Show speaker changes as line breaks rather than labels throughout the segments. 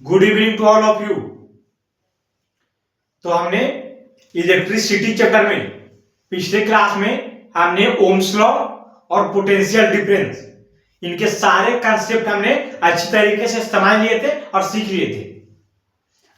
Good evening to all of you. तो हमने electricity chapter में पिछले क्लास में हमने ओम्स लॉ और पोटेंशियल डिफरेंस इनके सारे कंसेप्ट हमने अच्छी तरीके से समझ लिए थे और सीख लिए थे।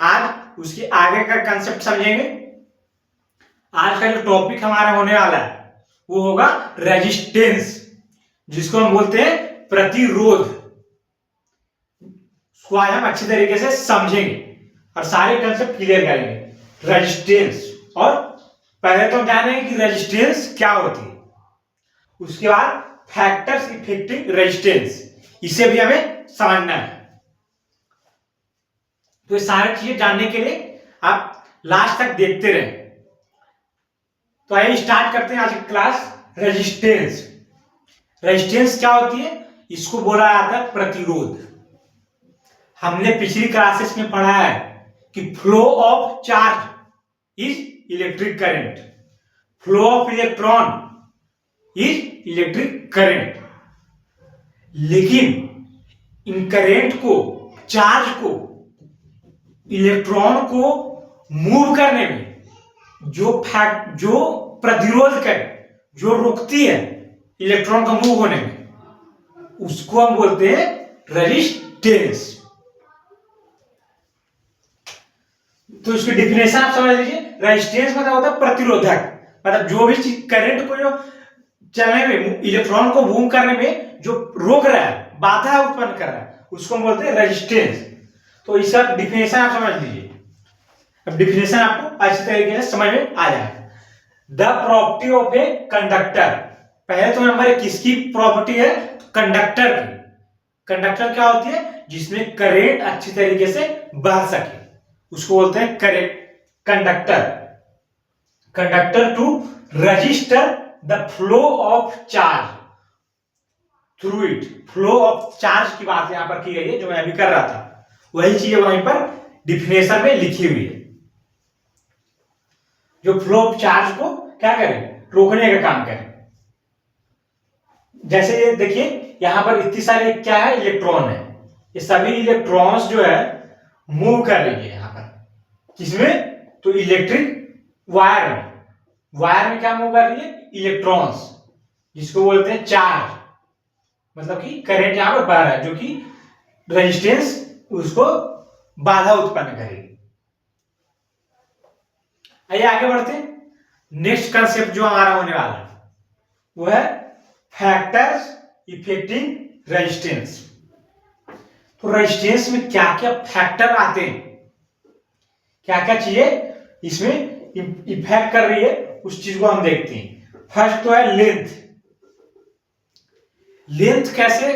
आज उसके आगे का कंसेप्ट समझेंगे। आज का जो टॉपिक हमारा होने वाला है वो होगा रेजिस्टेंस, जिसको हम बोलते हैं प्रतिरोध। उसको आज हम अच्छी तरीके से समझेंगे और सारे कंसेप्ट क्लियर करेंगे। रेजिस्टेंस, और पहले तो हम जानेंगे कि रेजिस्टेंस क्या होती है, उसके बाद फैक्टर्स इफेक्टिंग रेजिस्टेंस, इसे भी हमें समझना है। तो ये सारी चीजें जानने के लिए आप लास्ट तक देखते रहें। तो आइए स्टार्ट करते हैं आज की क्लास। रेजिस्टेंस, रेजिस्टेंस क्या होती है? इसको बोला जाता है प्रतिरोध। हमने पिछली क्लासेस में पढ़ा है कि flow of charge is electric current, flow of electron is electric current. लेकिन इन करंट को, चार्ज को, इलेक्ट्रॉन को मूव करने में जो प्रतिरोध करे, जो रोकती है इलेक्ट्रॉन का मूव होने में, उसको हम बोलते हैं रेजिस्टेंस। तो इसकी डिफिनेशन आप समझ लीजिए। रेजिस्टेंस मतलब होता है प्रतिरोधक, मतलब जो भी चीज करंट को जो चलने में, इलेक्ट्रॉन को मूव करने में जो रोक रहा है, बाधा उत्पन्न कर रहा है, उसको हम बोलते हैं रेजिस्टेंस। तो इसका डिफिनेशन आप समझ लीजिए। अब डिफिनेशन आपको अच्छी तरीके से समझ में आ जाएगा। The property of a conductor, पहले तो नंबर किसकी प्रॉपर्टी है? कंडक्टर की। कंडक्टर क्या होती है? जिसमें करंट अच्छी तरीके से बह सके, उसको बोलते हैं current conductor. Conductor to register the flow of charge through it. Flow of charge की बात यहां पर की गई है, जो मैं अभी कर रहा था वही चीज वहीं पर डिफिनेशन में लिखी हुई है। जो फ्लो ऑफ चार्ज को क्या करें? रोकने का काम करें। जैसे ये देखिए, यहां पर इतनी सारे क्या है? इलेक्ट्रॉन है। ये सभी इलेक्ट्रॉन्स जो है मूव कर रही है यहां पर। किसमें? तो इलेक्ट्रिक वायर में। वायर में क्या मूव कर रही है? इलेक्ट्रॉन्स, जिसको बोलते हैं चार्ज। मतलब कि करंट यहां पर बह रहा है, जो कि रेजिस्टेंस उसको बाधा उत्पन्न करेगी। आइए आगे बढ़ते हैं। नेक्स्ट कंसेप्ट जो हमारा होने वाला है वो है फैक्टर्स इफेक्टिंग रेजिस्टेंस। तो रेजिस्टेंस में क्या क्या फैक्टर आते हैं, क्या क्या चीजें इसमें इफेक्ट कर रही है, उस चीज को हम देखते हैं। फर्स्ट तो है लेंथ। लेंथ कैसे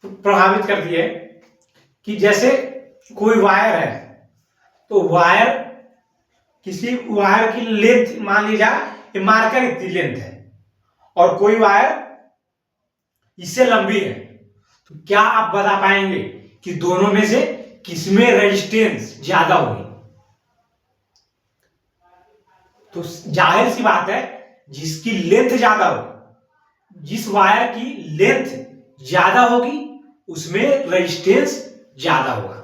प्रभावित करती है कि जैसे कोई वायर है, तो वायर, किसी वायर की लेंथ मान लीजिए ये मार्कर इतनी लेंथ है और कोई वायर इससे लंबी है, तो क्या आप बता पाएंगे कि दोनों में से किसमें रेजिस्टेंस ज्यादा होगी? तो जाहिर सी बात है, जिसकी लेंथ ज्यादा हो, जिस वायर की लेंथ ज्यादा होगी उसमें रेजिस्टेंस ज्यादा होगा।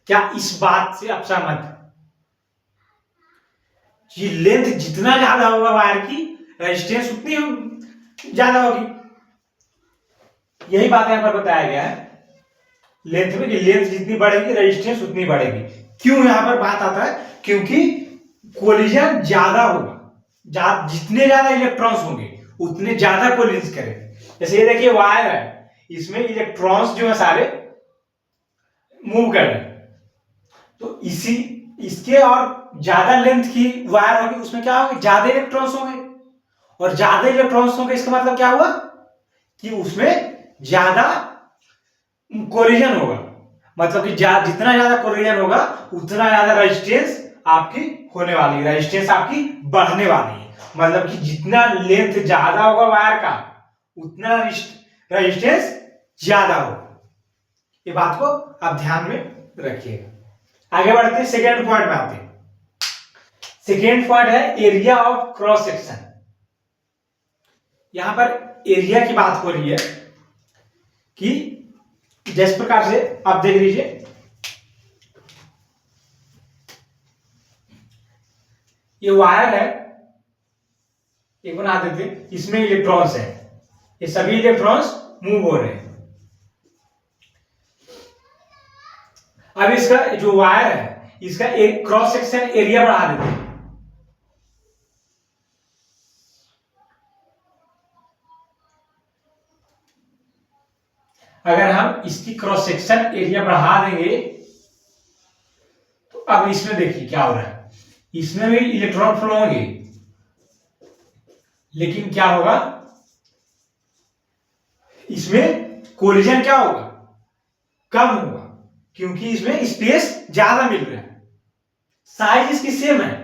क्या इस बात से आप सहमत हैं? कि लेंथ जितना ज्यादा होगा वायर की, रेजिस्टेंस उतनी ज्यादा होगी। यही बात यहां पर बताया गया है लेंथ में, कि लेंथ जितनी बढ़ेगी रेजिस्टेंस उतनी बढ़ेगी। क्यों यहां पर बात आता है? क्योंकि कोलिजन ज्यादा होगा, जितने ज्यादा इलेक्ट्रॉन्स होंगे उतने ज्यादा कोलिजन करेंगे। जैसे ये देखिए वायर है, इसमें इलेक्ट्रॉन्स जो है सारे मूव कर रहे हैं, तो इसके और ज्यादा लेंथ की वायर होगी, उसमें क्या होगा? ज्यादा इलेक्ट्रॉन्स होंगे, और ज्यादा इलेक्ट्रॉन्स होंगे इसका मतलब क्या हुआ? कि उसमें ज्यादा कोलिजन होगा। मतलब कि जितना ज्यादा कोलिजन होगा उतना ज्यादा रेजिस्टेंस आपकी होने वाली है, रेजिस्टेंस आपकी बढ़ने वाली है। मतलब कि जितना लेंथ ज्यादा होगा वायर का, उतना रेजिस्टेंस ज्यादा होगा। ये बात को आप ध्यान में रखिएगा। आगे बढ़ते हैं, सेकेंड पॉइंट में आते हैं। सेकेंड पॉइंट है एरिया ऑफ क्रॉस सेक्शन। यहां पर एरिया की बात हो रही है कि जिस प्रकार से आप देख लीजिए, ये वायर है, एक बना देते, इसमें इलेक्ट्रॉन्स है, ये सभी इलेक्ट्रॉन्स मूव हो रहे हैं। अब इसका जो वायर है, इसका एक क्रॉस सेक्शन एरिया बढ़ा देते हैं। अगर हम इसकी क्रॉस सेक्शन एरिया बढ़ा देंगे तो अब इसमें देखिए क्या हो रहा है, इसमें भी इलेक्ट्रॉन फ्लो होंगे, लेकिन क्या होगा, इसमें कोलिजन क्या होगा, कम होगा, क्योंकि इसमें स्पेस ज्यादा मिल रहा है। साइज इसकी सेम है,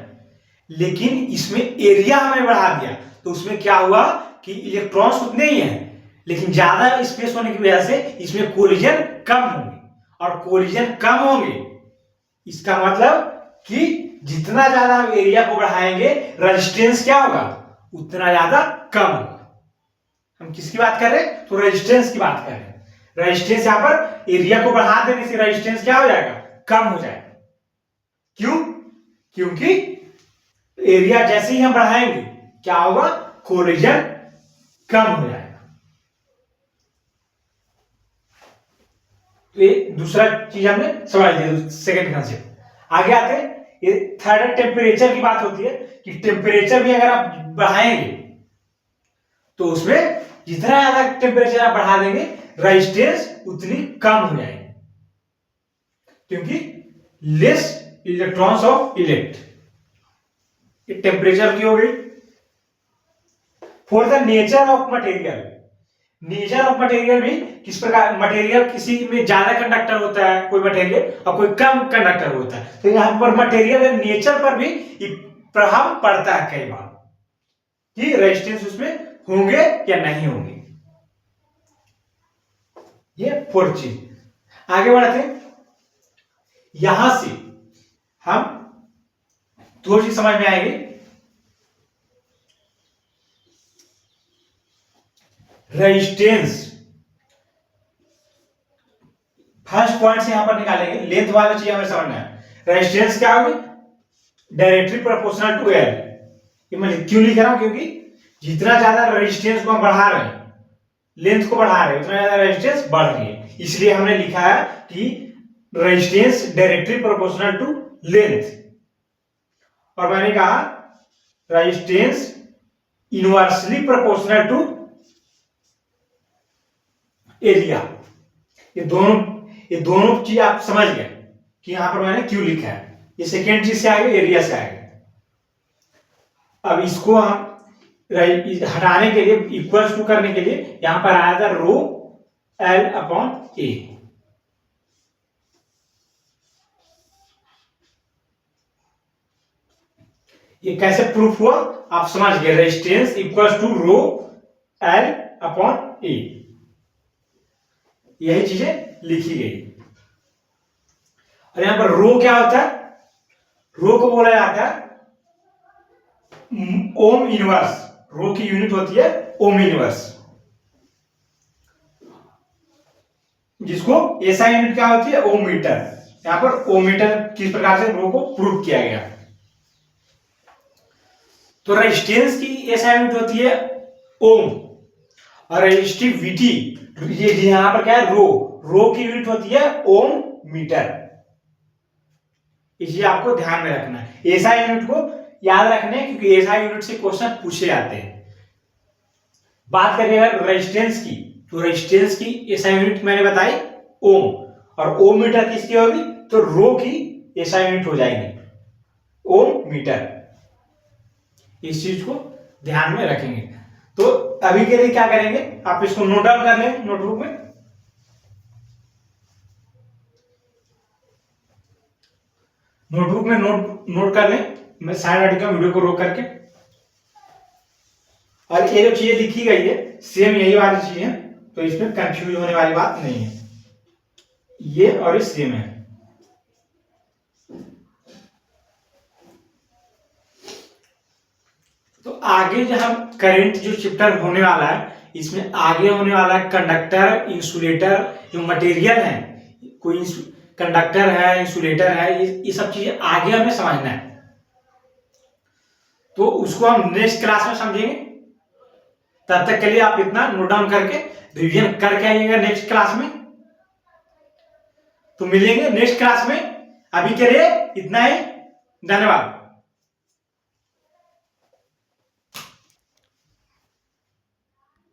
लेकिन इसमें एरिया हमें बढ़ा दिया, तो उसमें क्या हुआ कि इलेक्ट्रॉन्स उतने ही हैं, लेकिन ज्यादा स्पेस होने की वजह से इसमें कोलिजन कम होंगे, और कोलिजन कम होंगे इसका मतलब कि जितना ज्यादा हम एरिया को बढ़ाएंगे रेजिस्टेंस क्या होगा, उतना ज्यादा कम होगा। हम किसकी बात कर रहे हैं, तो रेजिस्टेंस की बात कर रहे हैं। रेजिस्टेंस यहां पर एरिया को बढ़ा देने से रेजिस्टेंस क्या हो जाएगा, कम हो जाएगा। क्यों, क्योंकि एरिया जैसे ही हम बढ़ाएंगे क्या होगा, कोलिजन कम हो जाएगा। तो ये दूसरा चीज हमने समझ लिया, सेकंड कंसेप्ट। आगे आते हैं, ये थर्ड टेम्परेचर की बात होती है कि टेम्परेचर भी अगर आप बढ़ाएंगे तो उसमें जितना ज्यादा टेम्परेचर आप बढ़ा देंगे रेजिस्टेंस उतनी कम हो जाएगी, क्योंकि लेस इलेक्ट्रॉन्स ऑफ इलेक्ट, ये टेम्परेचर की हो गई। For the nature of material, nature of material भी किस प्रकार, मटेरियल किसी में ज्यादा कंडक्टर होता है कोई मटेरियल और कोई कम कंडक्टर होता है, तो यहां पर मटेरियल नेचर पर भी प्रभाव पड़ता है कई बार कि रेजिस्टेंस उसमें होंगे या नहीं होंगे। ये फोर्थ चीज। आगे बढ़ते हैं, यहां से हम दो चीज समझ में आएगी। रेजिस्टेंस फर्स्ट पॉइंट से यहां पर निकालेंगे, लेंथ वाला चीज हमें समझना है। रेजिस्टेंस क्या होगी, डायरेक्टली प्रोपोर्शनल टू एल। ये मैं क्यों लिख रहा हूं, क्योंकि जितना ज्यादा रेजिस्टेंस को हम बढ़ा रहे हैं, लेंथ को बढ़ा रहे हैं, उतना ज्यादा रेजिस्टेंस बढ़ रही है, इसलिए हमने लिखा है कि resistance directly proportional to length. और मैंने कहा resistance inversely proportional to area. ये दोनों चीज आप समझ गए कि यहां पर मैंने क्यों लिखा है। ये सेकेंड चीज से आएगा, एरिया से आएगा। अब इसको हम हटाने के लिए, इक्वल्स टू करने के लिए यहां पर आया था रो एल अपॉन ए। ये कैसे प्रूफ हुआ आप समझ गए, resistance equals to rho L upon A, यही चीजें लिखी गई। और यहां पर रो क्या होता है, रो को बोला जाता है ओम इनवर्स। रो की यूनिट होती है ओम इनवर्स, जिसको ऐसा यूनिट क्या होती है, ओम मीटर। यहां पर ओम मीटर किस प्रकार से रो को प्रूव किया गया। तो रेजिस्टेंस की ऐसा यूनिट होती है ओम, और रेजिस्टिविटी ये यहां पर क्या है, रो की यूनिट होती है ओम मीटर। इसे आपको ध्यान में रखना है, ऐसा यूनिट को याद रखना है, क्योंकि ऐसा यूनिट से क्वेश्चन पूछे जाते हैं। बात करिएगा रेजिस्टेंस की, तो रेजिस्टेंस की ऐसा यूनिट मैंने बताई ओम, और ओम मीटर किसकी होगी, तो रो की ऐसा यूनिट हो जाएगी ओम मीटर। इस चीज को ध्यान में रखेंगे। तो अभी के लिए क्या करेंगे, आप इसको नोट डाउन कर लें नोटबुक में। नोटबुक में नोट कर लें, मैं साइड हट वीडियो को रोक करके। और ये जो चीजें लिखी गई है सेम यही वाली चीज है, तो इसमें कंफ्यूज होने वाली बात नहीं है, ये और ये सेम है। तो आगे जो हम करंट जो चैप्टर होने वाला है, इसमें आगे होने वाला है कंडक्टर, इंसुलेटर, जो मटेरियल है, कोई कंडक्टर है, इंसुलेटर है, ये सब चीजें आगे हमें समझना है। तो उसको हम नेक्स्ट क्लास में समझेंगे। तब तक के लिए आप इतना नोट डाउन करके रिवीजन करके आइएगा नेक्स्ट क्लास में। तो मिलेंगे नेक्स्ट क्लास में, अभी के लिए इतना ही, धन्यवाद।